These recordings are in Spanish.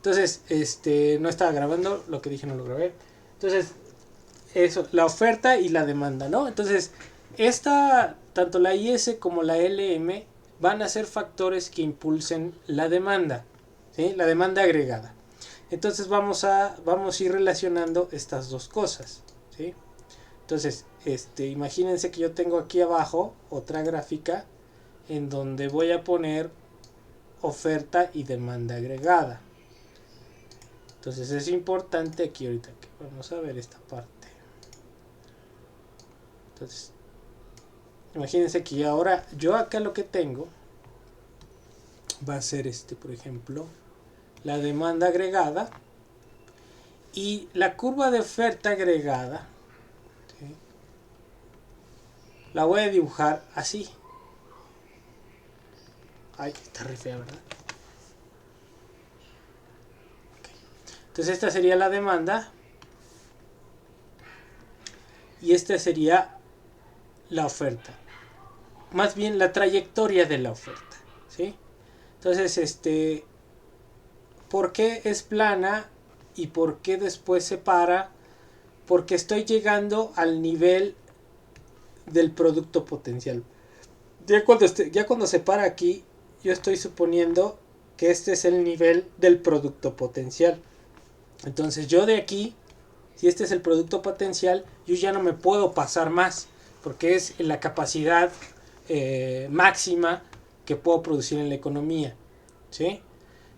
Entonces, no estaba grabando, lo que dije no lo grabé. Entonces, eso, la oferta y la demanda, ¿no? Entonces, tanto la IS como la LM van a ser factores que impulsen la demanda, ¿sí? La demanda agregada. Entonces vamos a ir relacionando estas dos cosas, ¿sí? Entonces, imagínense que yo tengo aquí abajo otra gráfica en donde voy a poner oferta y demanda agregada. Entonces es importante aquí ahorita que vamos a ver esta parte. Entonces, imagínense que ahora yo acá lo que tengo va a ser por ejemplo, la demanda agregada y la curva de oferta agregada, ¿sí? La voy a dibujar así. Ay, está re fea, ¿verdad? Okay. Entonces esta sería la demanda y esta sería la oferta. Más bien la trayectoria de la oferta, ¿sí? Entonces, ¿por qué es plana y por qué después se para? Porque estoy llegando al nivel del producto potencial. Ya cuando se para aquí, yo estoy suponiendo que este es el nivel del producto potencial. Entonces yo de aquí, si este es el producto potencial, yo ya no me puedo pasar más, porque es la capacidad máxima que puedo producir en la economía, ¿sí?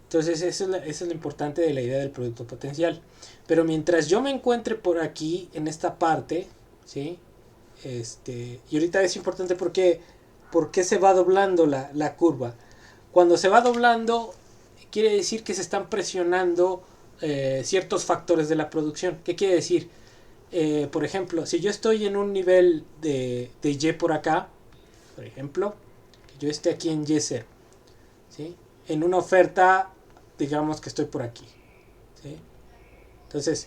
Entonces eso es lo importante de la idea del producto potencial. Pero mientras yo me encuentre por aquí, en esta parte, ¿sí? Y ahorita es importante porque se va doblando la curva. Cuando se va doblando, quiere decir que se están presionando ciertos factores de la producción. ¿Qué quiere decir? Por ejemplo, si yo estoy en un nivel de Y por acá, por ejemplo, que yo esté aquí en Y0, ¿sí? En una oferta, digamos que estoy por aquí, ¿sí? Entonces,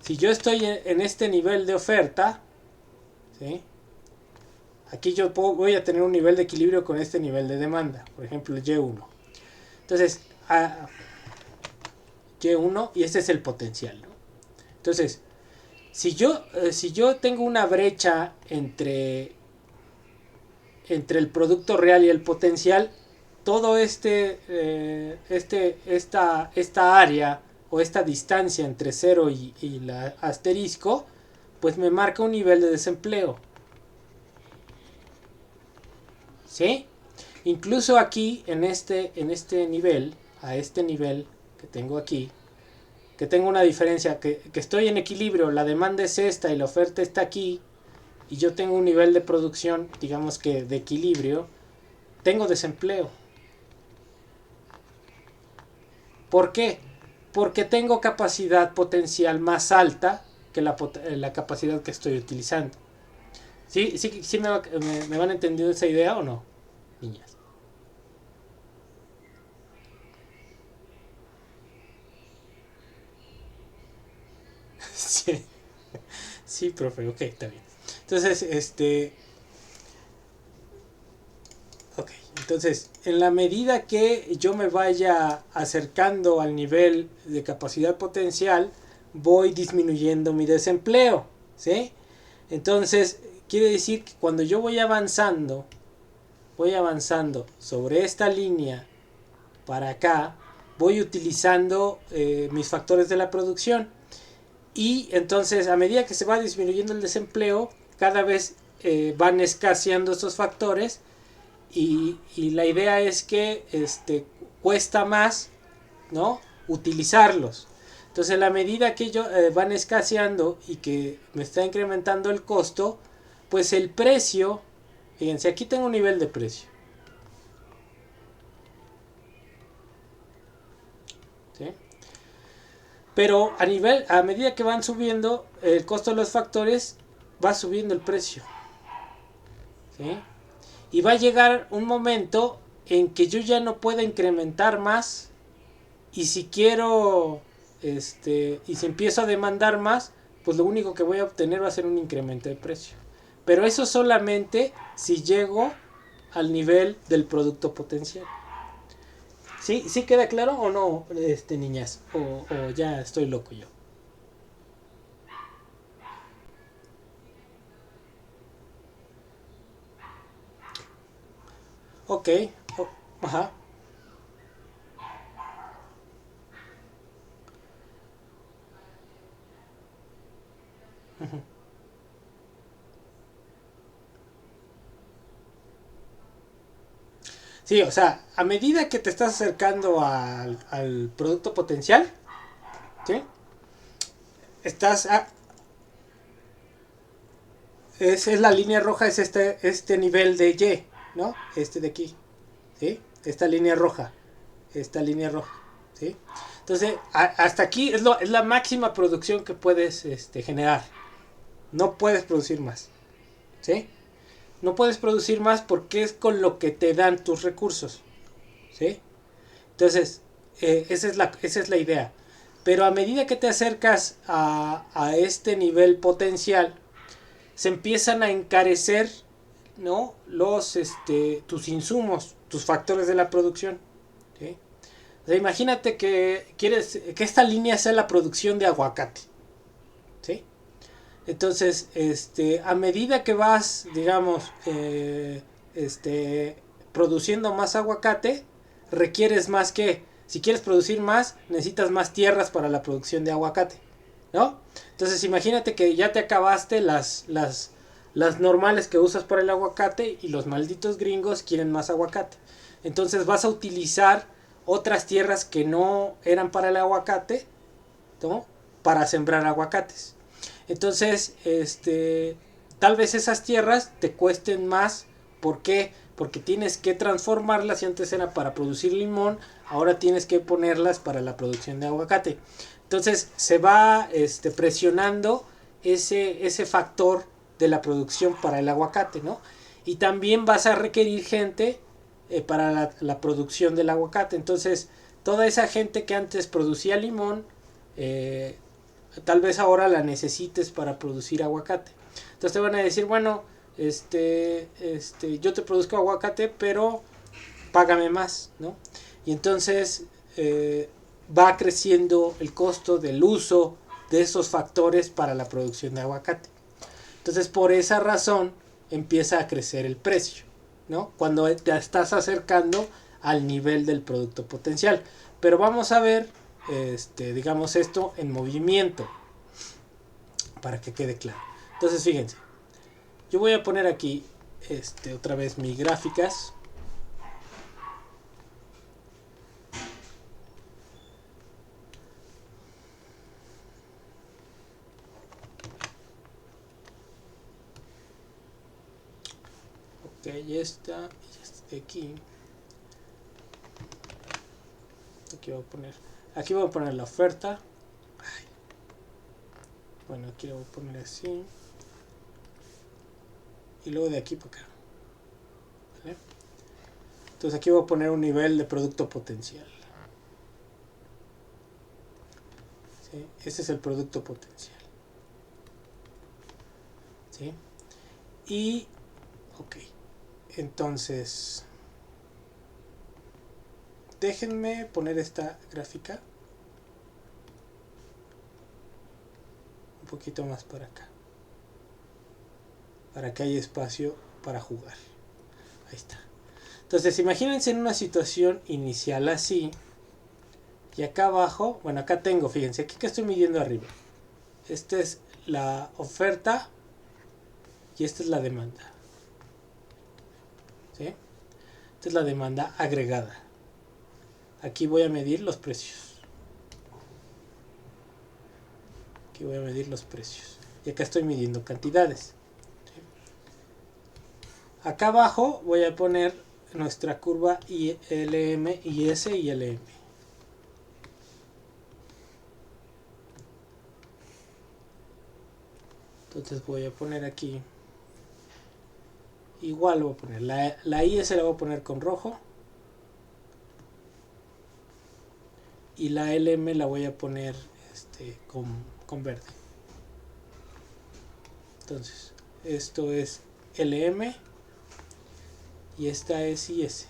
si yo estoy en este nivel de oferta, ¿sí? Aquí yo voy a tener un nivel de equilibrio con este nivel de demanda, por ejemplo el Y1. Entonces, Y1 y este es el potencial, ¿no? Entonces, si yo tengo una brecha entre el producto real y el potencial, todo esta área o esta distancia entre 0 y la asterisco, pues me marca un nivel de desempleo, ¿sí? Incluso aquí en este nivel, a este nivel que tengo aquí, que tengo una diferencia, que estoy en equilibrio, la demanda es esta y la oferta está aquí, y yo tengo un nivel de producción, digamos que de equilibrio, tengo desempleo. ¿Por qué? Porque tengo capacidad potencial más alta que la capacidad que estoy utilizando. ¿Sí me van entendiendo esa idea o no, niñas? Sí, sí, profe, ok, está bien. Entonces, ok, entonces, en la medida que yo me vaya acercando al nivel de capacidad potencial, voy disminuyendo mi desempleo, ¿sí? Entonces, quiere decir que cuando yo voy avanzando sobre esta línea para acá, voy utilizando mis factores de la producción. Y entonces, a medida que se va disminuyendo el desempleo, cada vez van escaseando estos factores y la idea es que cuesta más, ¿no?, utilizarlos. Entonces, a la medida que ellos van escaseando y que me está incrementando el costo, pues el precio, fíjense, aquí tengo un nivel de precio, ¿sí? Pero a medida que van subiendo el costo de los factores, va subiendo el precio, ¿sí? Y va a llegar un momento en que yo ya no pueda incrementar más, y si quiero y si empiezo a demandar más, pues lo único que voy a obtener va a ser un incremento de precio. Pero eso solamente si llego al nivel del producto potencial. ¿Sí, sí queda claro o no, niñas? O ya estoy loco yo. Ok. Ajá. Sí, o sea, a medida que te estás acercando al producto potencial, ¿sí? Estás es la línea roja, es este nivel de Y, ¿no? Este de aquí, ¿sí? Esta línea roja, esta línea roja, ¿sí? Entonces, hasta aquí es la máxima producción que puedes generar. No puedes producir más, ¿sí? No puedes producir más porque es con lo que te dan tus recursos, ¿sí? Entonces, esa es la idea. Pero a medida que te acercas a este nivel potencial, se empiezan a encarecer, ¿no? Tus insumos, tus factores de la producción, ¿sí? O sea, imagínate que quieres que esta línea sea la producción de aguacate, ¿sí? Entonces, a medida que vas, digamos, este, produciendo más aguacate, requieres más que, si quieres producir más, necesitas más tierras para la producción de aguacate, ¿no? Entonces, imagínate que ya te acabaste las normales que usas para el aguacate y los malditos gringos quieren más aguacate. Entonces, vas a utilizar otras tierras que no eran para el aguacate, ¿no? Para sembrar aguacates. Entonces, tal vez esas tierras te cuesten más. ¿Por qué? Porque tienes que transformarlas. Si antes era para producir limón, ahora tienes que ponerlas para la producción de aguacate. Entonces se va presionando ese factor de la producción para el aguacate, ¿no? Y también vas a requerir gente para la producción del aguacate. Entonces, toda esa gente que antes producía limón, eh, tal vez ahora la necesites para producir aguacate. Entonces te van a decir, bueno, yo te produzco aguacate, pero págame más, ¿no? Y entonces va creciendo el costo del uso de esos factores para la producción de aguacate. Entonces por esa razón empieza a crecer el precio, ¿no? Cuando te estás acercando al nivel del producto potencial. Pero vamos a ver, digamos esto en movimiento, para que quede claro. Entonces, fíjense, yo voy a poner aquí otra vez mis gráficas. Ok, ya está de aquí. Aquí voy a poner la oferta. Bueno, aquí lo voy a poner así. Y luego de aquí para acá. ¿Vale? Entonces aquí voy a poner un nivel de producto potencial. ¿Sí? Ese es el producto potencial. ¿Sí? Y, ok. Entonces, déjenme poner esta gráfica un poquito más para acá. Para que haya espacio para jugar. Ahí está. Entonces, imagínense en una situación inicial así. Y acá abajo, bueno, acá tengo, fíjense, aquí que estoy midiendo arriba. Esta es la oferta y esta es la demanda. ¿Sí? Esta es la demanda agregada. Aquí voy a medir los precios. Aquí voy a medir los precios. Y acá estoy midiendo cantidades. ¿Sí? Acá abajo voy a poner nuestra curva ILM, IS y LM. Entonces voy a poner aquí. Igual voy a poner. La IS la voy a poner con rojo. Y la LM la voy a poner con verde. Entonces, esto es LM y esta es IS.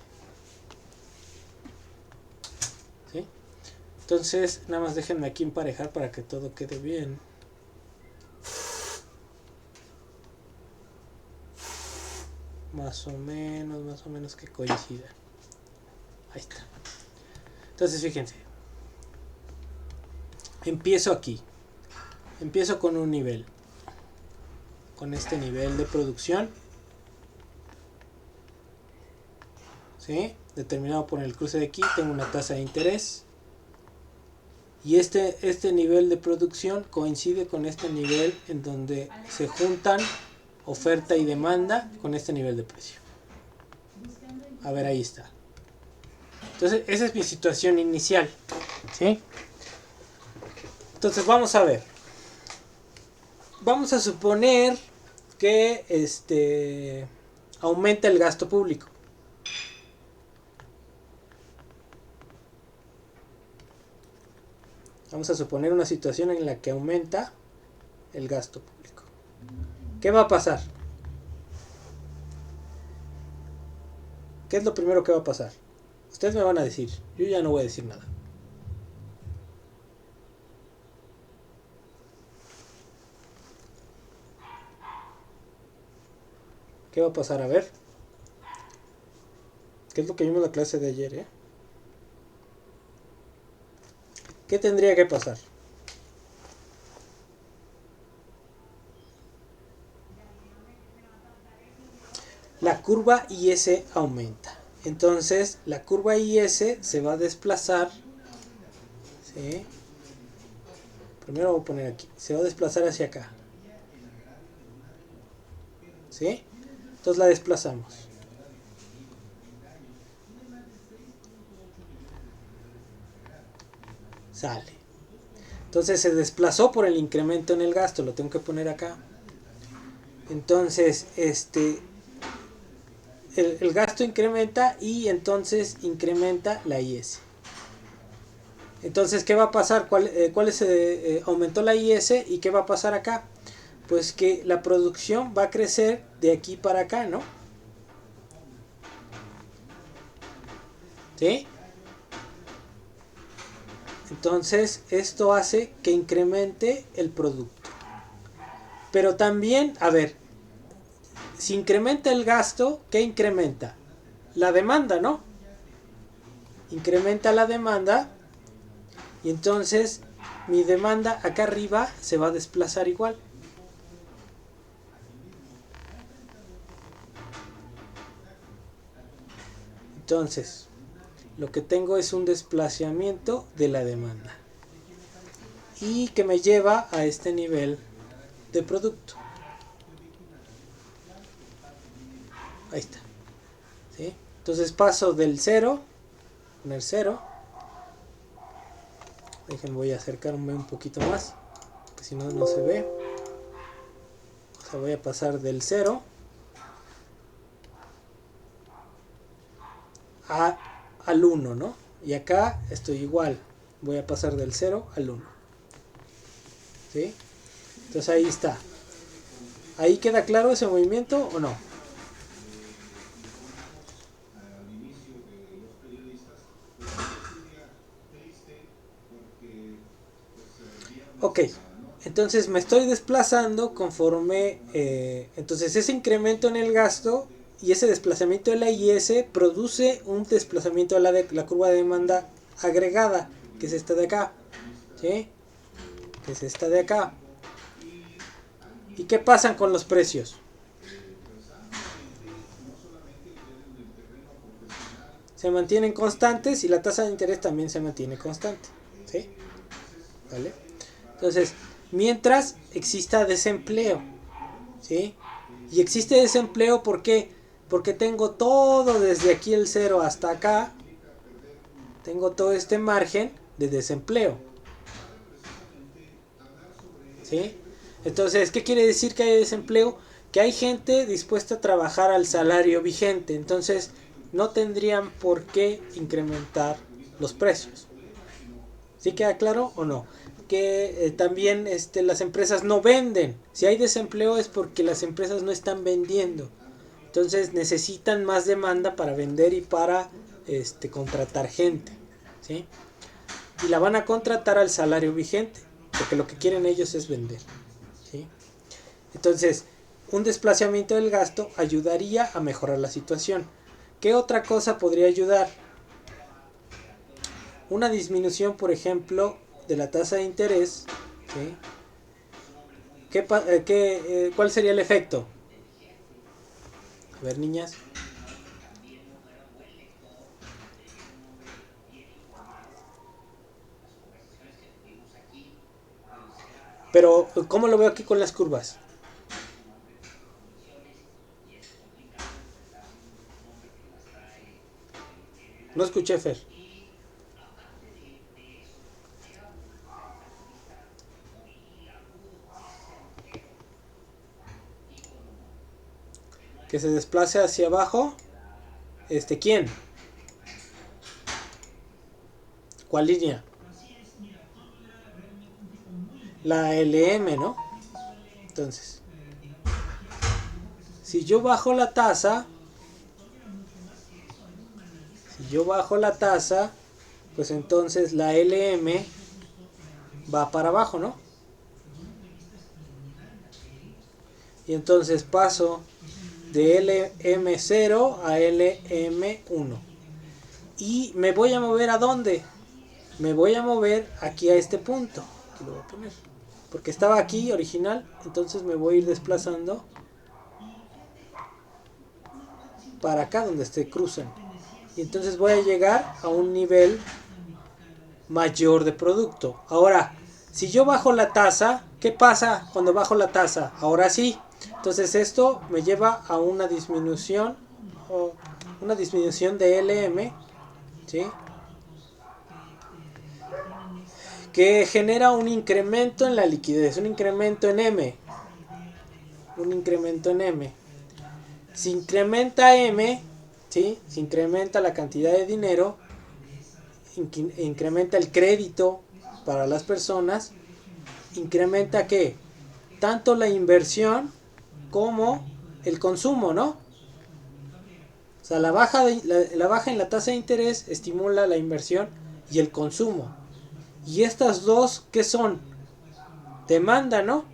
Entonces, nada más déjenme aquí emparejar para que todo quede bien. Más o menos que coincida. Ahí está. Entonces, fíjense. Empiezo aquí. Empiezo con un nivel. Con este nivel de producción. ¿Sí? Determinado por el cruce de aquí. Tengo una tasa de interés. Y este nivel de producción coincide con este nivel en donde se juntan oferta y demanda con este nivel de precio. A ver, ahí está. Entonces, esa es mi situación inicial. ¿Sí? Entonces, vamos a ver. Vamos a suponer que aumenta el gasto público. Vamos a suponer una situación en la que aumenta el gasto público. ¿Qué va a pasar? ¿Qué es lo primero que va a pasar? Ustedes me van a decir. Yo ya no voy a decir nada. ¿Qué va a pasar? A ver. ¿Qué es lo que vimos en la clase de ayer, ¿Qué tendría que pasar? La curva IS aumenta. Entonces, la curva IS se va a desplazar. ¿Sí? Primero voy a poner aquí. Se va a desplazar hacia acá. ¿Sí? Entonces la desplazamos. Sale. Entonces se desplazó por el incremento en el gasto. Lo tengo que poner acá. Entonces, el gasto incrementa y entonces incrementa la IS. Entonces, ¿qué va a pasar? ¿Cuál es? Aumentó la IS y ¿qué va a pasar acá? Pues que la producción va a crecer de aquí para acá, ¿no? ¿Sí? Entonces, esto hace que incremente el producto. Pero también, a ver, si incrementa el gasto, ¿qué incrementa? La demanda, ¿no? Incrementa la demanda y entonces mi demanda acá arriba se va a desplazar igual. Entonces, lo que tengo es un desplazamiento de la demanda y que me lleva a este nivel de producto. Ahí está. ¿Sí? Entonces paso del 0, poner 0. Déjenme, voy a acercarme un poquito más, que si no, no se ve. O sea, voy a pasar del 0 al 1, ¿no? Y acá estoy igual. Voy a pasar del 0 al 1. ¿Sí? Entonces ahí está. ¿Ahí queda claro ese movimiento o no? Ok. Entonces me estoy desplazando conforme... entonces ese incremento en el gasto y ese desplazamiento de la IS produce un desplazamiento de la curva de demanda agregada, que es esta de acá. ¿Sí? Que es esta de acá. ¿Y qué pasa con los precios? Se mantienen constantes y la tasa de interés también se mantiene constante. ¿Sí? ¿Vale? Entonces, mientras exista desempleo. ¿Sí? Y existe desempleo, ¿por qué? Porque tengo todo desde aquí el 0 hasta acá. Tengo todo este margen de desempleo. ¿Sí? Entonces, ¿qué quiere decir que hay desempleo? Que hay gente dispuesta a trabajar al salario vigente. Entonces, no tendrían por qué incrementar los precios. ¿Sí queda claro o no? Que también las empresas no venden. Si hay desempleo es porque las empresas no están vendiendo. Entonces necesitan más demanda para vender y para contratar gente. ¿Sí? y la van a contratar al salario vigente, porque lo que quieren ellos es vender, ¿sí? Entonces, un desplazamiento del gasto ayudaría a mejorar la situación. ¿Qué otra cosa podría ayudar? Una disminución, por ejemplo, de la tasa de interés, ¿sí? ¿Cuál sería el efecto? A ver, niñas. Pero, ¿cómo lo veo aquí con las curvas? No escuché, Fer. Que se desplace hacia abajo. ¿Quién? ¿Cuál línea? La LM, ¿no? Entonces, si yo bajo la tasa, pues entonces la LM va para abajo, ¿no? Y entonces paso de LM0 a LM1. Y me voy a mover ¿a dónde? Me voy a mover aquí a este punto. Aquí lo voy a poner. Porque estaba aquí original, entonces me voy a ir desplazando para acá donde se cruzan. Y entonces voy a llegar a un nivel mayor de producto. Ahora, si yo bajo la tasa, ¿qué pasa cuando bajo la tasa? Ahora sí. Entonces esto me lleva a una disminución de LM, ¿sí? Que genera un incremento en la liquidez, un incremento en M. Si incrementa M, ¿sí? Si incrementa la cantidad de dinero, incrementa el crédito para las personas, incrementa ¿qué? Tanto la inversión como el consumo, ¿no? O sea, la baja en la tasa de interés estimula la inversión y el consumo. Y estas dos, ¿qué son? Demanda, ¿no?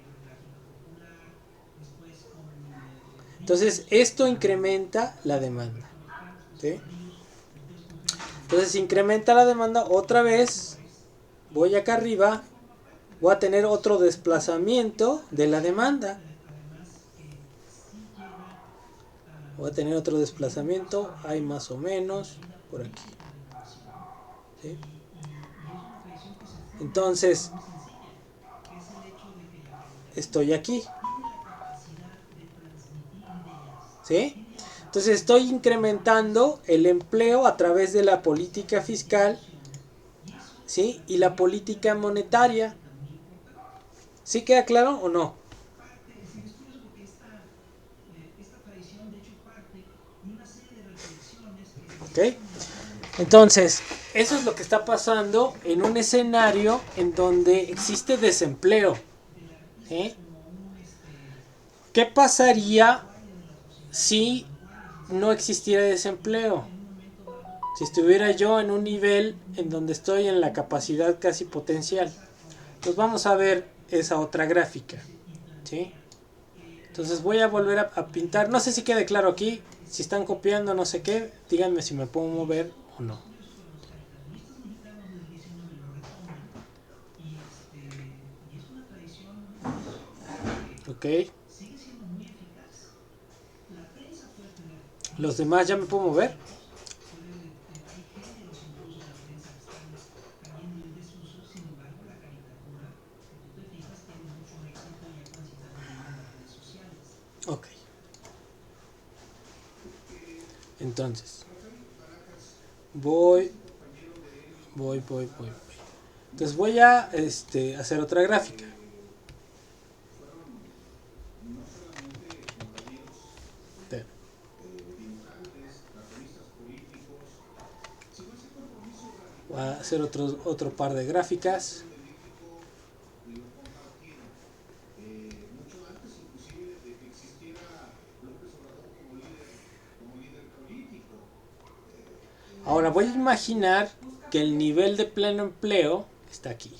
Entonces, esto incrementa la demanda, ¿sí? Entonces, si incrementa la demanda, otra vez, voy acá arriba, voy a tener otro desplazamiento de la demanda. Voy a tener otro desplazamiento, hay más o menos, por aquí, ¿sí? Entonces, estoy aquí, ¿sí? Entonces estoy incrementando el empleo a través de la política fiscal, ¿sí? Y la política monetaria. ¿Sí queda claro o no? ¿Ok? Entonces, eso es lo que está pasando en un escenario en donde existe desempleo, ¿sí? ¿Qué pasaría si no existiera desempleo? Si estuviera yo en un nivel en donde estoy en la capacidad casi potencial. Pues vamos a ver esa otra gráfica, ¿sí? Entonces voy a volver a pintar. No sé si quede claro aquí. Si están copiando no sé qué, díganme si me puedo mover o no. Ok. Los demás ya me puedo mover. Ok. Entonces, voy. Entonces voy a hacer otra gráfica. Voy a hacer otro par de gráficas. Ahora voy a imaginar que el nivel de pleno empleo está aquí.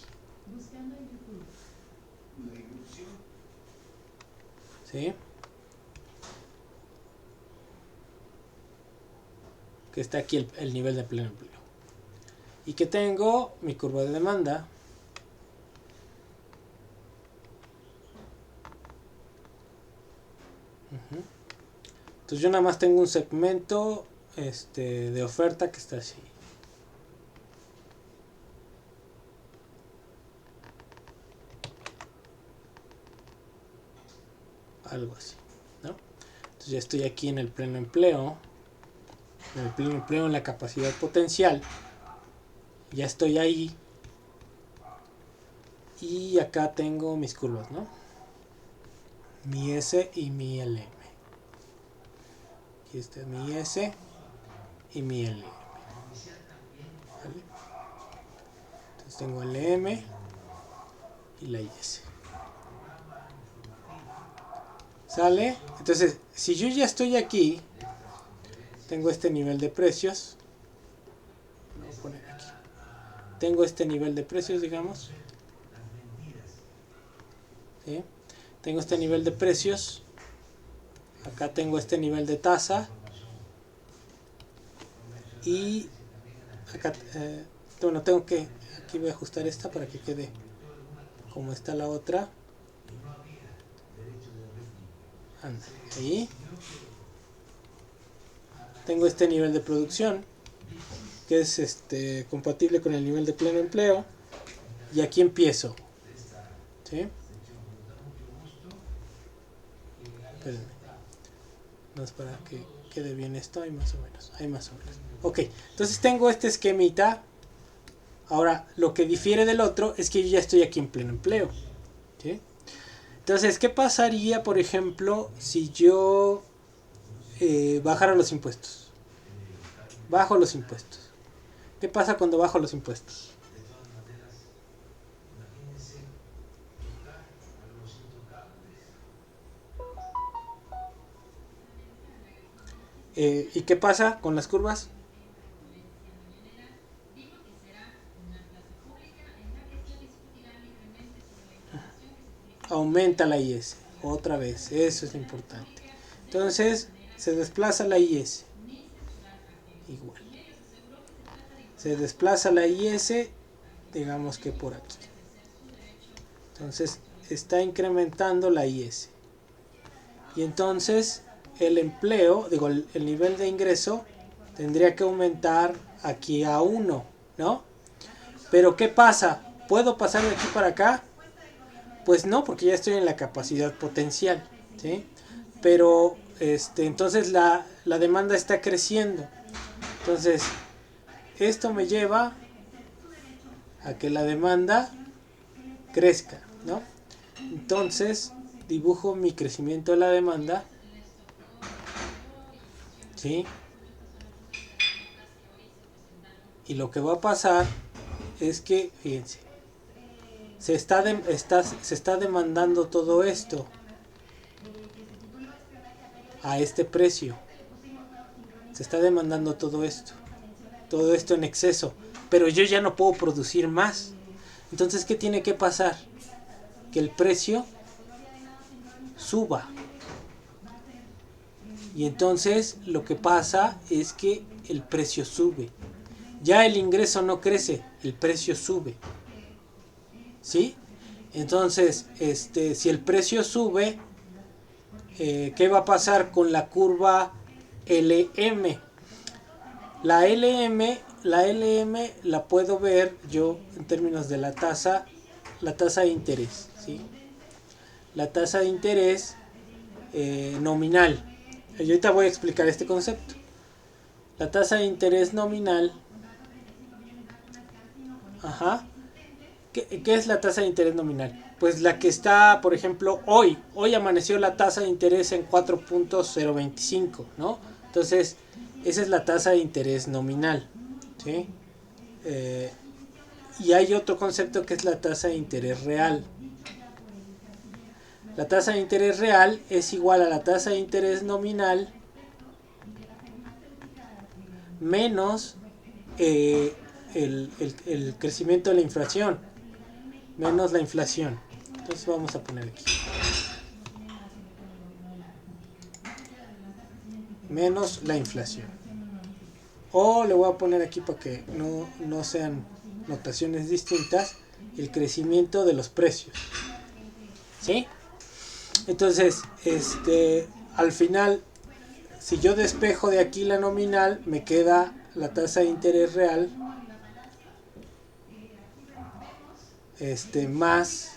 ¿Sí? Que está aquí el nivel de pleno empleo. Y que tengo mi curva de demanda. Entonces yo nada más tengo un segmento de oferta que está así. Algo así, ¿no? Entonces ya estoy aquí en el pleno empleo. En el pleno empleo, en la capacidad potencial. Ya estoy ahí. Y acá tengo mis curvas, ¿no? Mi S y mi LM. Aquí está mi S y mi LM. ¿Vale? Entonces tengo LM y la IS. ¿Sale? Entonces, si yo ya estoy aquí, tengo este nivel de precios. Lo voy a poner aquí. Tengo este nivel de precios, digamos. ¿Sí? Tengo este nivel de precios. Acá tengo este nivel de tasa. Y acá, bueno, tengo que, aquí voy a ajustar esta para que quede como está la otra. Anda, ahí. Tengo este nivel de producción, que es compatible con el nivel de pleno empleo. Y aquí empiezo. ¿Sí? Espérenme. No es para que quede bien esto, hay más o menos. Ok, entonces tengo este esquemita. Ahora, lo que difiere del otro es que yo ya estoy aquí en pleno empleo. ¿Sí? Entonces, ¿qué pasaría, por ejemplo, si yo bajara los impuestos? Bajo los impuestos. ¿Qué pasa cuando bajo los impuestos? ¿Y qué pasa con las curvas? Aumenta la IS. Otra vez, eso es importante. Entonces, se desplaza la IS. Igual. Se desplaza la IS, digamos que por aquí. Entonces, está incrementando la IS. Y entonces, el empleo, digo, el nivel de ingreso tendría que aumentar aquí a 1, ¿no? Pero ¿qué pasa? ¿Puedo pasar de aquí para acá? Pues no, porque ya estoy en la capacidad potencial, ¿sí? Pero entonces la demanda está creciendo. Entonces, esto me lleva a que la demanda crezca, ¿no? Entonces, dibujo mi crecimiento de la demanda, ¿sí? Y lo que va a pasar es que, fíjense, se está demandando todo esto a este precio. Se está demandando todo esto en exceso, pero yo ya no puedo producir más. Entonces, ¿qué tiene que pasar? Que el precio suba. Y entonces lo que pasa es que el precio sube. Ya el ingreso no crece, el precio sube. ¿Sí? Entonces, si el precio sube, ¿qué va a pasar con la curva LM? La LM la puedo ver yo en términos de la tasa de interés, ¿sí? La tasa de interés nominal. Y ahorita voy a explicar este concepto. La tasa de interés nominal. Ajá. ¿Qué es la tasa de interés nominal? Pues la que está, por ejemplo, hoy. Hoy amaneció la tasa de interés en 4.025, ¿no? Entonces, esa es la tasa de interés nominal, ¿sí? Y hay otro concepto que es la tasa de interés real. La tasa de interés real es igual a la tasa de interés nominal menos el crecimiento de la inflación menos la inflación. Entonces vamos a poner aquí menos la inflación, o le voy a poner aquí para que no sean notaciones distintas, el crecimiento de los precios, ¿sí? Entonces al final, si yo despejo de aquí la nominal, me queda la tasa de interés real más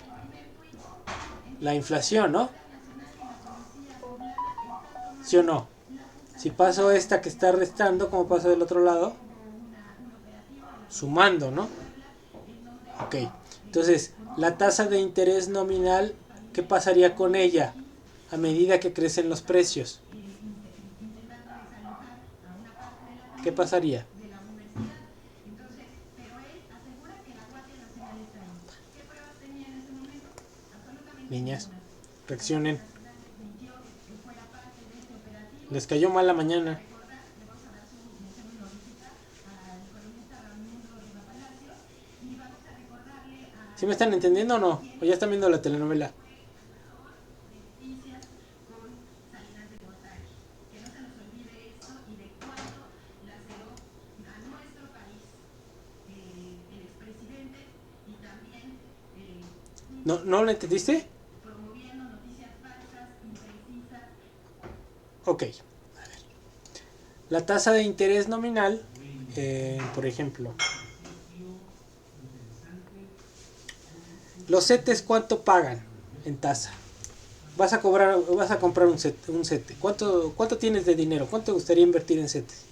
la inflación, ¿no? ¿Sí o no? Si paso esta que está restando, ¿cómo paso del otro lado? Sumando, ¿no? Ok. Entonces, la tasa de interés nominal, ¿qué pasaría con ella a medida que crecen los precios? ¿Qué pasaría? Niñas, reaccionen. Les cayó mal la mañana. ¿Sí me están entendiendo o no? ¿O ya están viendo la telenovela? ¿No lo entendiste? Ok. A ver. La tasa de interés nominal, por ejemplo, los CETES, ¿cuánto pagan en tasa? Vas a comprar un CETE. ¿Cuánto tienes de dinero? ¿Cuánto te gustaría invertir en CETES?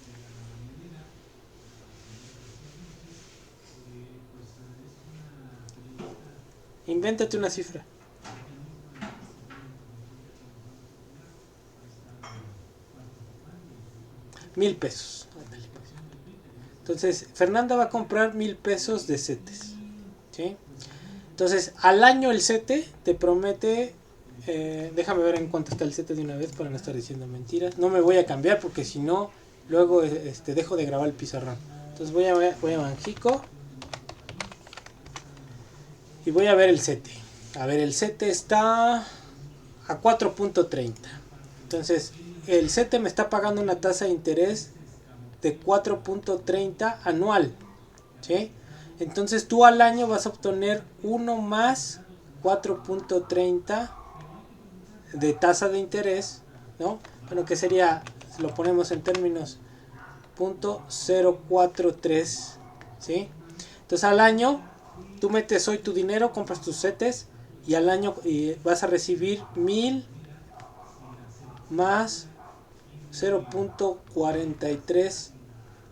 Invéntate una cifra. 1,000 pesos. Entonces, Fernanda va a comprar 1,000 pesos de CETES, ¿sí? Entonces, al año el CETE te promete, déjame ver en cuánto está el CETE de una vez para no estar diciendo mentiras. No me voy a cambiar porque si no, luego dejo de grabar el pizarrón. Entonces voy a Banxico y voy a ver el CETE. A ver, el CETE está a 4.30. Entonces, el CETE me está pagando una tasa de interés de 4.30 anual, ¿sí? Entonces tú al año vas a obtener 1 más 4.30 de tasa de interés, ¿no? Bueno, que sería, si lo ponemos en términos, 0.043, ¿sí? Entonces al año tú metes hoy tu dinero, compras tus CETES y al año vas a recibir 1,000 más 0.43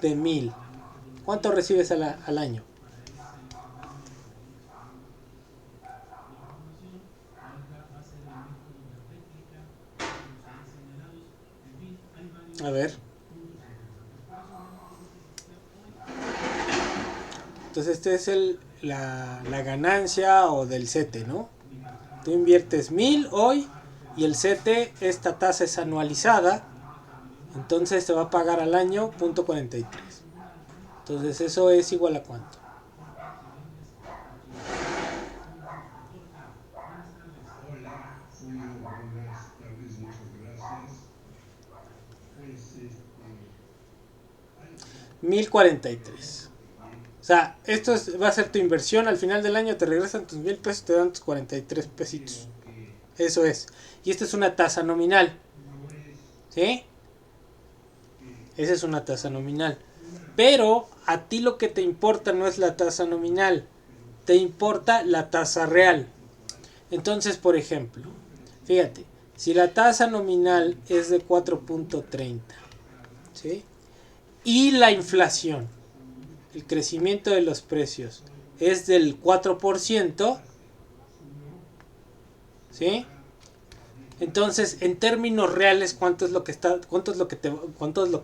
de 1,000. ¿Cuánto recibes al año? A ver. Entonces es la ganancia o del CETE, ¿no? Tú inviertes 1,000 hoy y el CETE, esta tasa es anualizada, entonces te va a pagar al año 0.43. Entonces eso es igual a cuánto. Hola, Julio, buenas tardes, muchas gracias. Pues 1,043. O sea, va a ser tu inversión. Al final del año te regresan tus 1,000 pesos, te dan tus 43 pesitos. Eso es. Y esta es una tasa nominal. ¿Sí? Esa es una tasa nominal. Pero a ti lo que te importa no es la tasa nominal. Te importa la tasa real. Entonces, por ejemplo, fíjate, si la tasa nominal es de 4.30, ¿sí? Y la inflación, el crecimiento de los precios, es del 4%, ¿sí? Entonces, en términos reales, ¿cuánto es lo que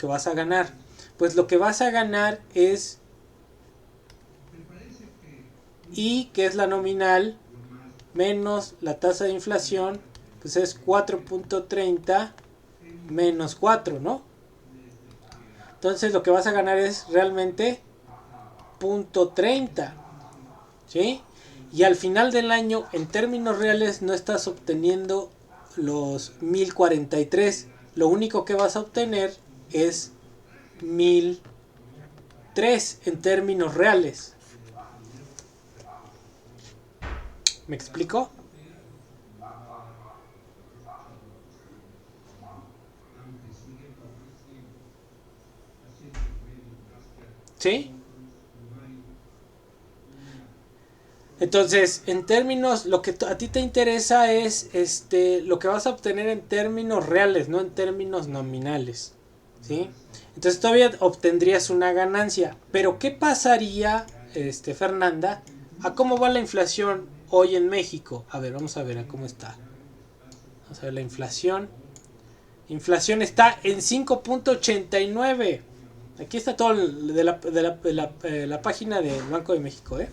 vas a ganar? Pues lo que vas a ganar es I, que es la nominal, menos la tasa de inflación, pues es 4.30 menos 4, ¿no? Entonces lo que vas a ganar es realmente 5.30, ¿sí? Y al final del año, en términos reales, no estás obteniendo los 1043. Lo único que vas a obtener es 1003 en términos reales. ¿Me explico? ¿Sí? Entonces, en términos, lo que a ti te interesa es lo que vas a obtener en términos reales, no en términos nominales, ¿sí? Entonces todavía obtendrías una ganancia. Pero ¿qué pasaría, Fernanda, a cómo va la inflación hoy en México? A ver, vamos a ver a cómo está. Vamos a ver la inflación. Inflación está en 5.89. Aquí está todo de la página del Banco de México, ¿eh?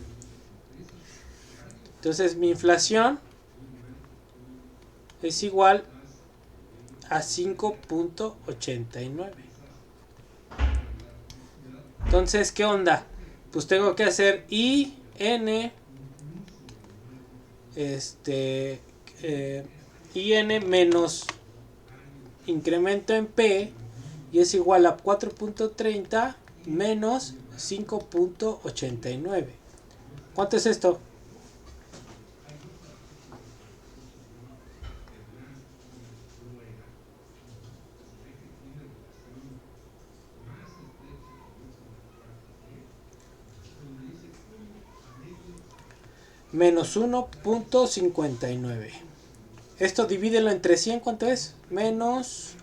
Entonces mi inflación es igual a 5.89. Entonces, ¿qué onda? Pues tengo que hacer IN IN menos incremento en P, y es igual a 4.30 menos 5.89. ¿Cuánto es esto? Menos 1.59. Esto divídelo entre 100, ¿cuánto es? Menos,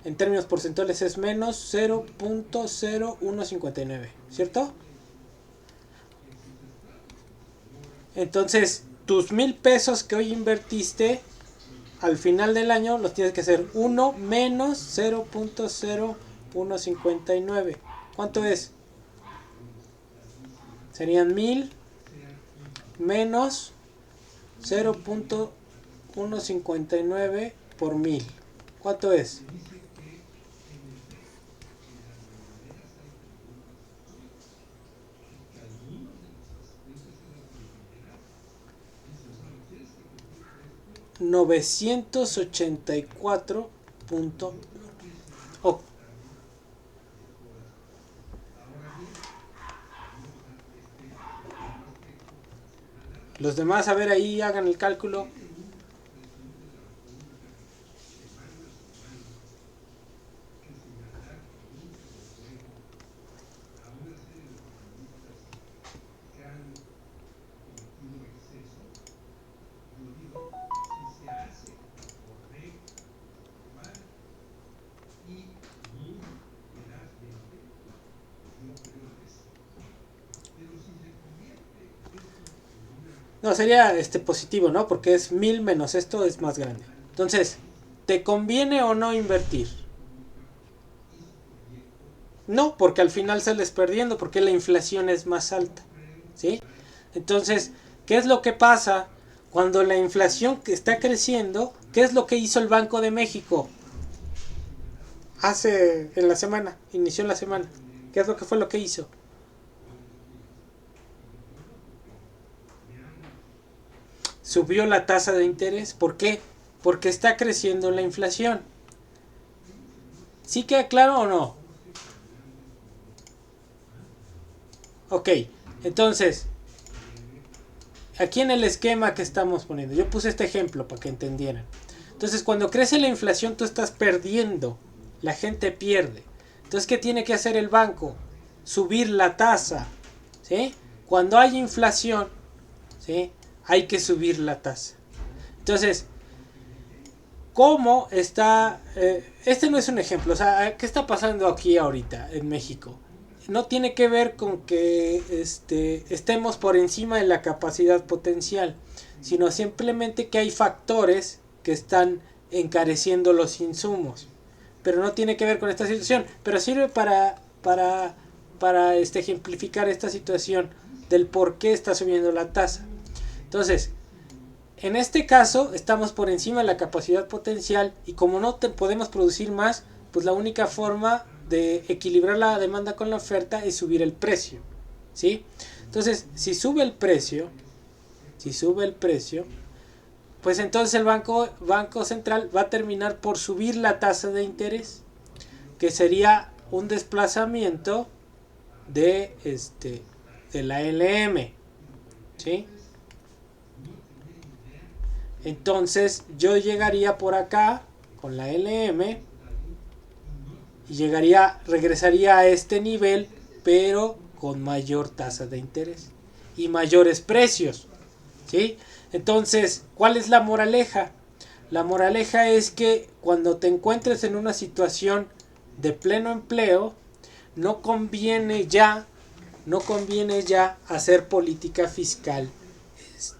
en términos porcentuales es menos 0.0159, ¿cierto? Entonces, tus 1000 pesos que hoy invertiste, al final del año los tienes que hacer 1 menos 0.0159. ¿Cuánto es? Serían 1000 menos 0.159 por 1000. ¿Cuánto es? $984. Oh. Los demás, a ver, ahí hagan el cálculo. No, sería positivo, ¿no? Porque es 1000 menos esto es más grande. Entonces, ¿te conviene o no invertir? No, porque al final sales perdiendo, porque la inflación es más alta, ¿sí? Entonces, ¿qué es lo que pasa cuando la inflación está creciendo? ¿Qué es lo que hizo el Banco de México? En la semana, inició la semana. ¿Qué es lo que fue lo que hizo? Subió la tasa de interés. ¿Por qué? Porque está creciendo la inflación. ¿Sí queda claro o no? Ok, entonces, aquí en el esquema que estamos poniendo, yo puse este ejemplo para que entendieran. Entonces, cuando crece la inflación, tú estás perdiendo. La gente pierde. Entonces, ¿qué tiene que hacer el banco? Subir la tasa. ¿Sí? Cuando hay inflación, ¿sí? Hay que subir la tasa. Entonces, ¿cómo está? Este no es un ejemplo. O sea, ¿qué está pasando aquí ahorita en México? No tiene que ver con que estemos por encima de la capacidad potencial, sino simplemente que hay factores que están encareciendo los insumos. Pero no tiene que ver con esta situación. Pero sirve para ejemplificar esta situación del por qué está subiendo la tasa. Entonces, en este caso estamos por encima de la capacidad potencial y como no podemos producir más, pues la única forma de equilibrar la demanda con la oferta es subir el precio, ¿sí? Entonces, si sube el precio, pues entonces el banco central va a terminar por subir la tasa de interés, que sería un desplazamiento de la LM, ¿sí? Entonces yo llegaría por acá con la LM y regresaría a este nivel, pero con mayor tasa de interés y mayores precios, ¿sí? Entonces, ¿cuál es la moraleja? La moraleja es que cuando te encuentres en una situación de pleno empleo, no conviene ya hacer política fiscal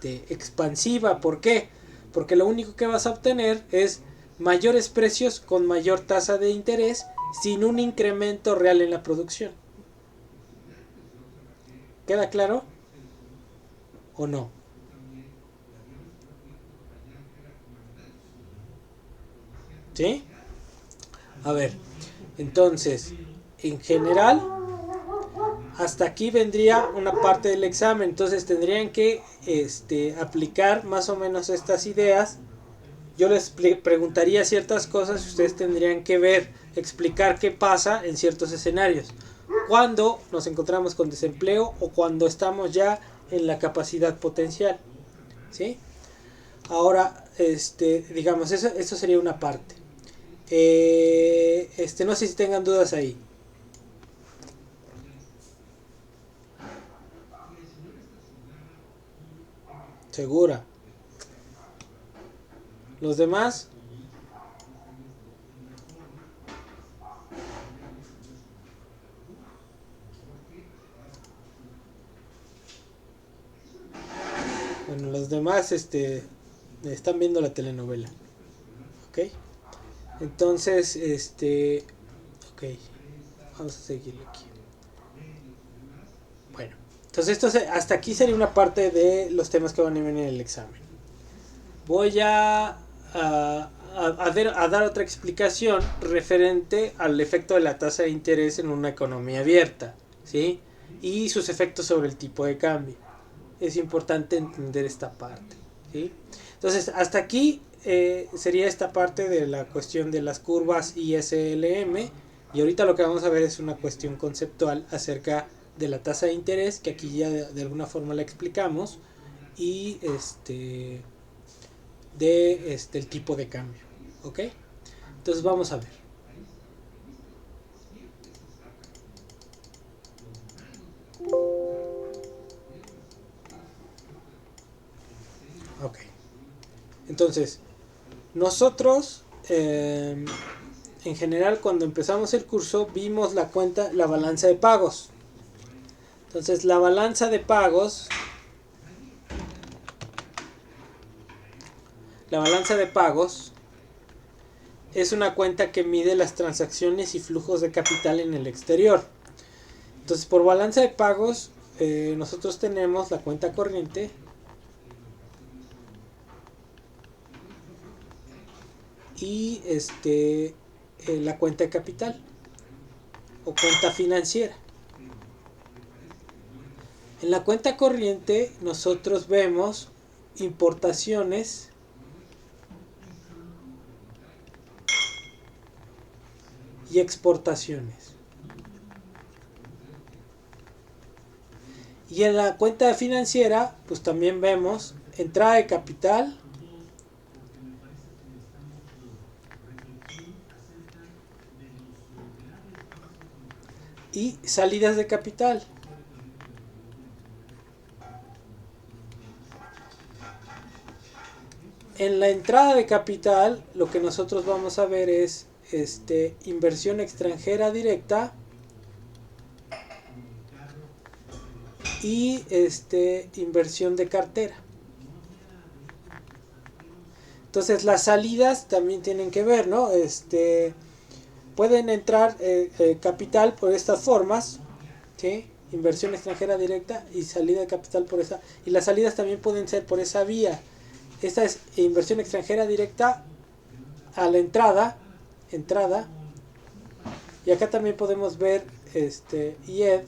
expansiva. ¿Por qué? Porque lo único que vas a obtener es mayores precios con mayor tasa de interés sin un incremento real en la producción. ¿Queda claro? ¿O no? ¿Sí? A ver, entonces, en general, hasta aquí vendría una parte del examen. Entonces tendrían que aplicar más o menos estas ideas. Yo les preguntaría ciertas cosas y ustedes tendrían que explicar qué pasa en ciertos escenarios. Cuando nos encontramos con desempleo o cuando estamos ya en la capacidad potencial, ¿sí? Ahora, digamos, eso sería una parte. No sé si tengan dudas ahí. Segura. Los demás. Bueno, los demás están viendo la telenovela. ¿Ok? Entonces, ok. Vamos a seguir aquí. Bueno, entonces hasta aquí sería una parte de los temas que van a venir en el examen. Voy a dar otra explicación referente al efecto de la tasa de interés en una economía abierta, ¿sí? Y sus efectos sobre el tipo de cambio. Es importante entender esta parte, ¿sí? Entonces, hasta aquí sería esta parte de la cuestión de las curvas ISLM, y ahorita lo que vamos a ver es una cuestión conceptual acerca de la tasa de interés, que aquí ya de alguna forma la explicamos, y el tipo de cambio, ¿ok? Entonces vamos a ver. Ok. Entonces, nosotros en general cuando empezamos el curso vimos la balanza de pagos. Entonces, la balanza de pagos es una cuenta que mide las transacciones y flujos de capital en el exterior. Entonces, por balanza de pagos, nosotros tenemos la cuenta corriente y la cuenta de capital o cuenta financiera. En la cuenta corriente nosotros vemos importaciones y exportaciones. Y en la cuenta financiera pues también vemos entrada de capital y salidas de capital. En la entrada de capital lo que nosotros vamos a ver es inversión extranjera directa y inversión de cartera. Entonces las salidas también tienen que ver, ¿no? Pueden entrar capital por estas formas, ¿sí? Inversión extranjera directa y salida de capital por esa. Y las salidas también pueden ser por esa vía. Esta es inversión extranjera directa a la entrada Y acá también podemos ver IED,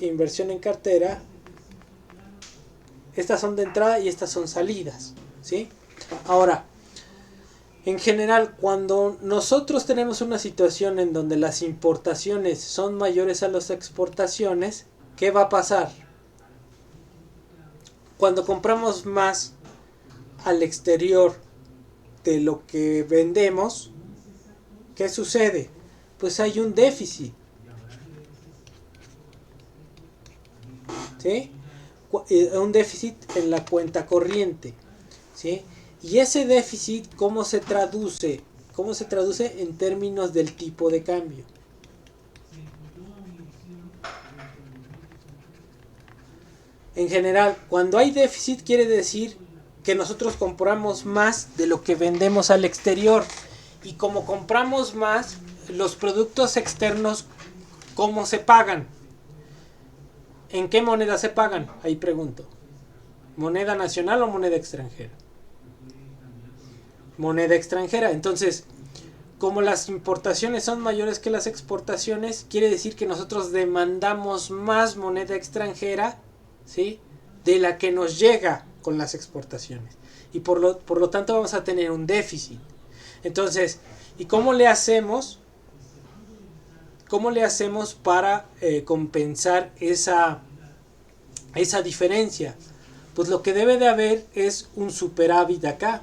inversión en cartera. Estas son de entrada y estas son salidas, ¿sí? Ahora, en general, cuando nosotros tenemos una situación en donde las importaciones son mayores a las exportaciones, ¿qué va a pasar? Cuando compramos más al exterior de lo que vendemos, ¿qué sucede? Pues hay un déficit, ¿sí? Un déficit en la cuenta corriente, ¿sí? Y ese déficit, ¿cómo se traduce? ¿Cómo se traduce en términos del tipo de cambio? En general, cuando hay déficit quiere decir que nosotros compramos más de lo que vendemos al exterior. Y como compramos más, los productos externos, ¿cómo se pagan? ¿En qué moneda se pagan? Ahí pregunto. ¿Moneda nacional o moneda extranjera? Moneda extranjera. Entonces, como las importaciones son mayores que las exportaciones, quiere decir que nosotros demandamos más moneda extranjera, ¿sí?, de la que nos llega con las exportaciones. Y por lo tanto vamos a tener un déficit. Entonces, ¿y cómo le hacemos? ¿Cómo le hacemos para compensar esa diferencia? Pues lo que debe de haber es un superávit acá.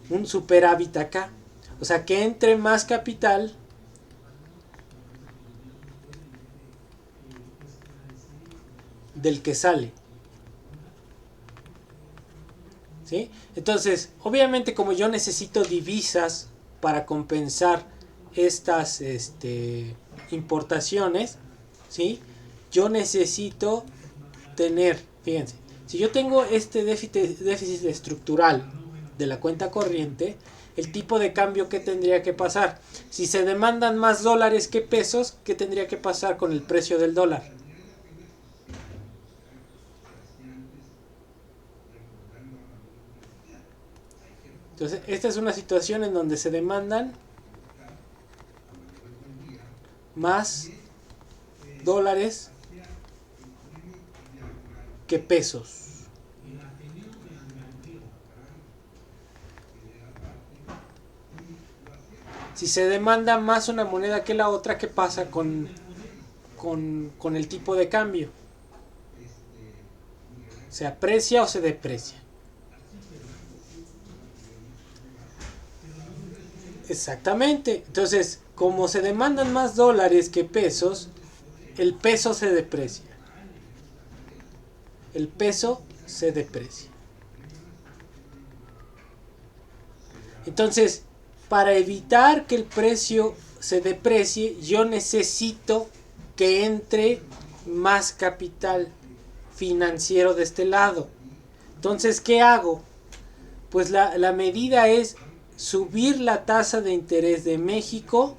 Un superávit acá. O sea, que entre más capital del que sale. ¿Sí? Entonces, obviamente como yo necesito divisas para compensar estas importaciones, ¿sí?, yo necesito tener, fíjense, si yo tengo este déficit estructural de la cuenta corriente, el tipo de cambio que tendría que pasar, si se demandan más dólares que pesos, ¿qué tendría que pasar con el precio del dólar? Entonces, esta es una situación en donde se demandan más dólares que pesos. Si se demanda más una moneda que la otra, ¿qué pasa con el tipo de cambio? ¿Se aprecia o se deprecia? Exactamente. Entonces, como se demandan más dólares que pesos, el peso se deprecia. El peso se deprecia. Entonces, para evitar que el precio se deprecie, yo necesito que entre más capital financiero de este lado. Entonces, ¿qué hago? Pues la medida es subir la tasa de interés de México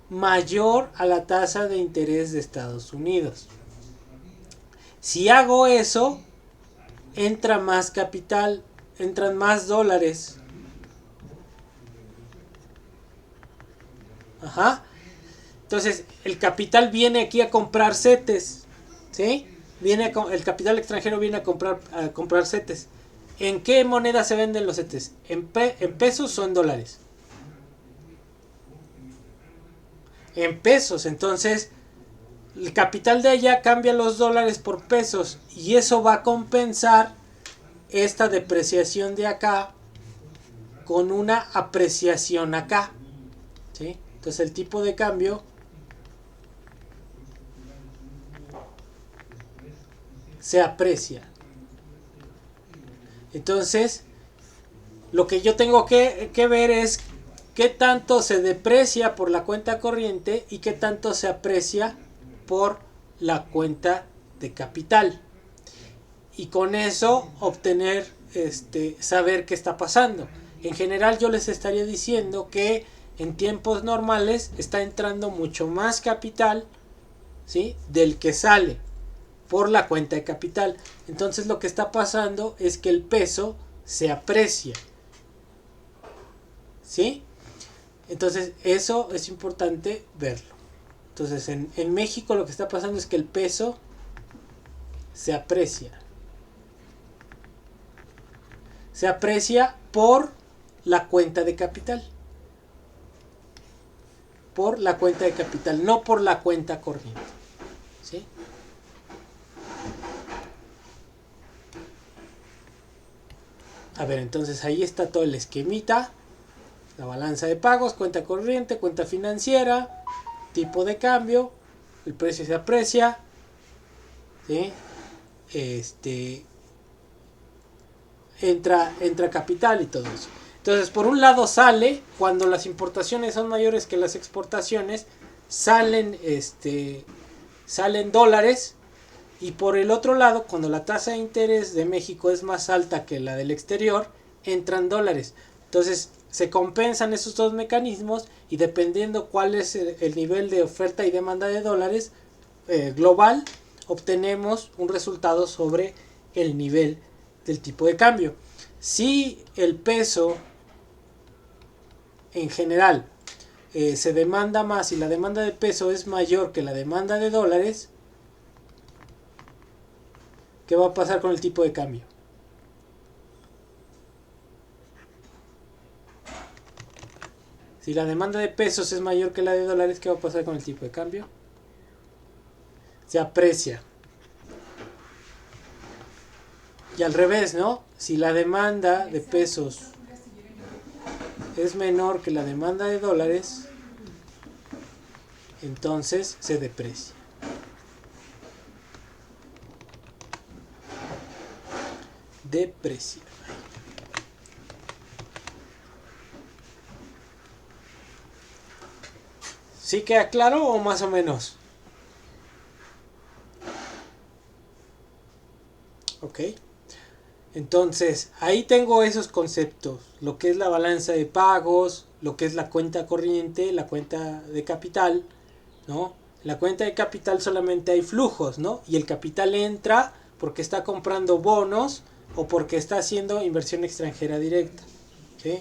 mayor a la tasa de interés de Estados Unidos. Si hago eso, entra más capital, entran más dólares. Ajá. Entonces, el capital viene aquí a comprar CETES, ¿sí? El capital extranjero viene a comprar CETES. ¿En qué moneda se venden los CETES? ¿En pesos o en dólares? En pesos. Entonces, el capital de allá cambia los dólares por pesos y eso va a compensar esta depreciación de acá con una apreciación acá, ¿sí? Entonces, el tipo de cambio se aprecia. Entonces, lo que yo tengo que ver es qué tanto se deprecia por la cuenta corriente y qué tanto se aprecia por la cuenta de capital. Y con eso obtener, saber qué está pasando. En general yo les estaría diciendo que en tiempos normales está entrando mucho más capital ¿sí?, del que sale por la cuenta de capital. Entonces lo que está pasando es que el peso se aprecia, ¿sí? Entonces eso es importante verlo. Entonces en México lo que está pasando es que el peso se aprecia. Se aprecia por la cuenta de capital. Por la cuenta de capital, no por la cuenta corriente, ¿sí? A ver, entonces ahí está todo el esquemita. La balanza de pagos, cuenta corriente, cuenta financiera, tipo de cambio, el precio se aprecia, ¿sí? Entra capital y todo eso. Entonces, por un lado sale, cuando las importaciones son mayores que las exportaciones, salen dólares. Y por el otro lado, cuando la tasa de interés de México es más alta que la del exterior, entran dólares. Entonces se compensan esos dos mecanismos y dependiendo cuál es el nivel de oferta y demanda de dólares global, obtenemos un resultado sobre el nivel del tipo de cambio. Si el peso en general se demanda más y la demanda de peso es mayor que la demanda de dólares, ¿qué va a pasar con el tipo de cambio? Si la demanda de pesos es mayor que la de dólares, ¿qué va a pasar con el tipo de cambio? Se aprecia. Y al revés, ¿no? Si la demanda de pesos es menor que la demanda de dólares, entonces se deprecia. Deprecia. ¿Sí queda claro o más o menos? Ok. Entonces, ahí tengo esos conceptos. Lo que es la balanza de pagos, lo que es la cuenta corriente, la cuenta de capital, ¿no? En la cuenta de capital solamente hay flujos, ¿no? Y el capital entra porque está comprando bonos o porque está haciendo inversión extranjera directa, ¿sí?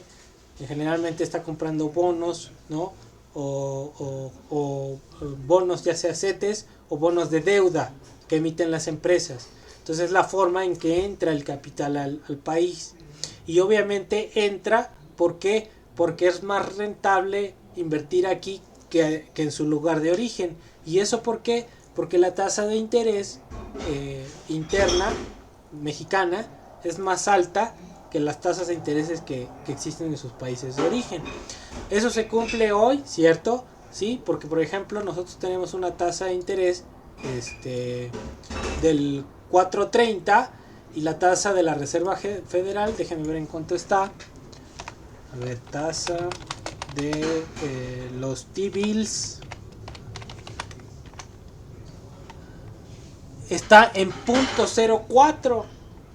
Y generalmente está comprando bonos, ¿no? O bonos ya sea CETES o bonos de deuda que emiten las empresas. Entonces es la forma en que entra el capital al país. Y obviamente entra porque es más rentable invertir aquí que en su lugar de origen. ¿Y eso por qué? Porque la tasa de interés interna mexicana es más alta que las tasas de intereses que existen en sus países de origen. Eso se cumple hoy, ¿cierto? Sí, porque por ejemplo nosotros tenemos una tasa de interés del 4.30 y la tasa de la Reserva Federal, déjenme ver en cuánto está. A ver, tasa de los T-bills está en 0.04.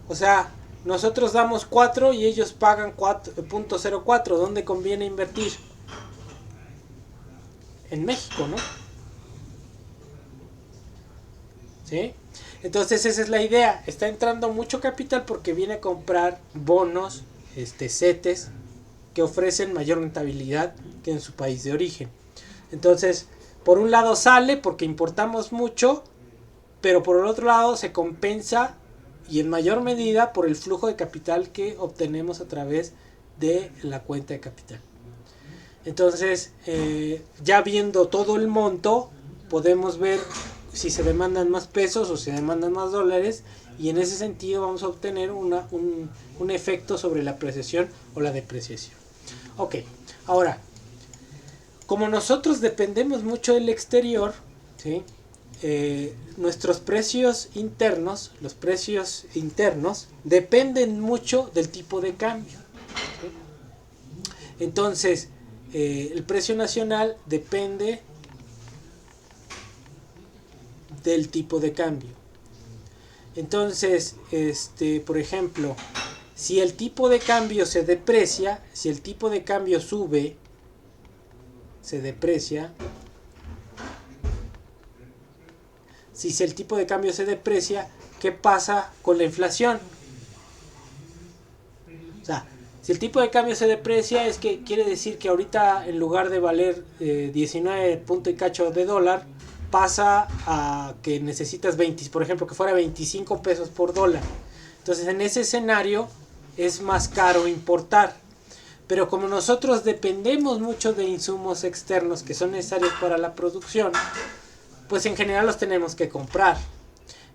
O sea, nosotros damos 4 y ellos pagan 0.04. ¿Dónde conviene invertir? En México, ¿no? ¿Sí? Entonces esa es la idea. Está entrando mucho capital porque viene a comprar bonos, CETES, que ofrecen mayor rentabilidad que en su país de origen. Entonces, por un lado sale porque importamos mucho, pero por el otro lado se compensa y en mayor medida por el flujo de capital que obtenemos a través de la cuenta de capital. Entonces, ya viendo todo el monto, podemos ver si se demandan más pesos o se demandan más dólares, y en ese sentido vamos a obtener un efecto sobre la apreciación o la depreciación. Ok, ahora, como nosotros dependemos mucho del exterior, ¿sí? Nuestros precios internos, los precios internos, dependen mucho del tipo de cambio, ¿sí? Entonces, el precio nacional depende del tipo de cambio. Entonces, por ejemplo, si el tipo de cambio se deprecia, si el tipo de cambio sube, se deprecia, si el tipo de cambio se deprecia, ¿qué pasa con la inflación? O sea, si el tipo de cambio se deprecia, es que quiere decir que ahorita en lugar de valer 19 punto y cacho de dólar, pasa a que necesitas 20, por ejemplo, que fuera 25 pesos por dólar. Entonces en ese escenario es más caro importar. Pero como nosotros dependemos mucho de insumos externos que son necesarios para la producción, pues en general los tenemos que comprar.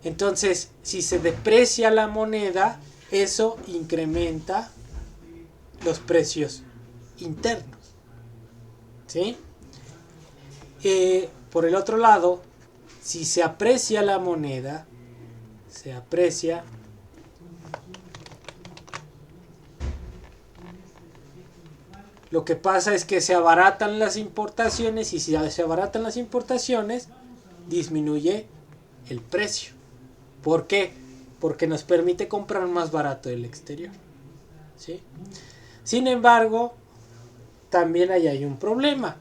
Entonces, si se deprecia la moneda, eso incrementa los precios internos. ¿Sí? Por el otro lado, si se aprecia la moneda, lo que pasa es que se abaratan las importaciones, y si se abaratan las importaciones, disminuye el precio. ¿Por qué? Porque nos permite comprar más barato del exterior. ¿Sí? Sin embargo, también hay un problema.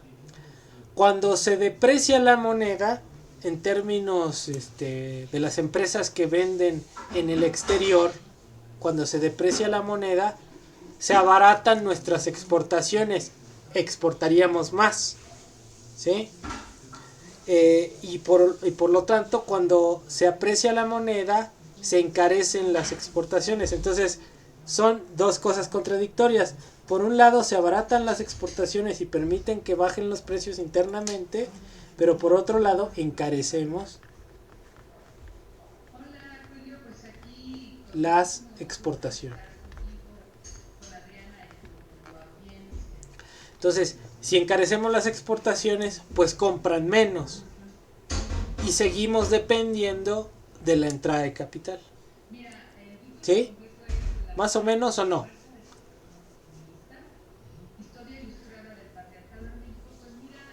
Cuando se deprecia la moneda, en términos de las empresas que venden en el exterior, cuando se deprecia la moneda, se abaratan nuestras exportaciones, exportaríamos más, ¿sí? Y por lo tanto, cuando se aprecia la moneda, se encarecen las exportaciones. Entonces, son dos cosas contradictorias. Por un lado, se abaratan las exportaciones y permiten que bajen los precios internamente, pero por otro lado, encarecemos las exportaciones. Entonces, si encarecemos las exportaciones, pues compran menos y seguimos dependiendo de la entrada de capital. ¿Sí? ¿Más o menos o no?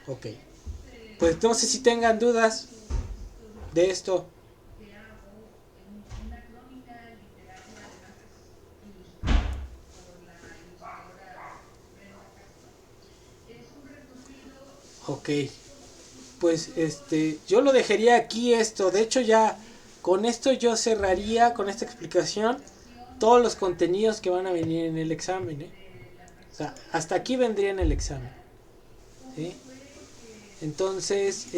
Ok. Pues no sé si tengan dudas de esto. Ok. Pues yo lo dejaría aquí esto. De hecho ya con esto yo cerraría con esta explicación todos los contenidos que van a venir en el examen. O sea, hasta aquí vendría en el examen. ¿Sí? Entonces,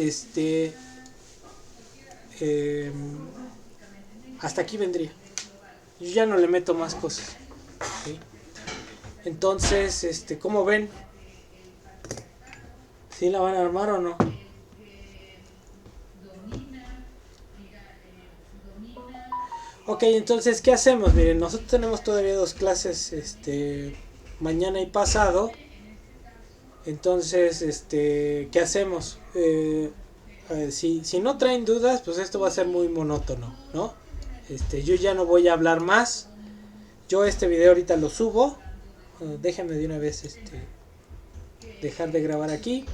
hasta aquí vendría. Yo ya no le meto más cosas. ¿Sí? Entonces, ¿cómo ven? ¿Sí la van a armar o no? Ok, entonces, ¿qué hacemos? Miren, nosotros tenemos todavía dos clases, mañana y pasado. Entonces, ¿qué hacemos? Si no traen dudas, pues esto va a ser muy monótono, ¿no? Yo ya no voy a hablar más. Yo este video ahorita lo subo. Déjenme de una vez dejar de grabar aquí.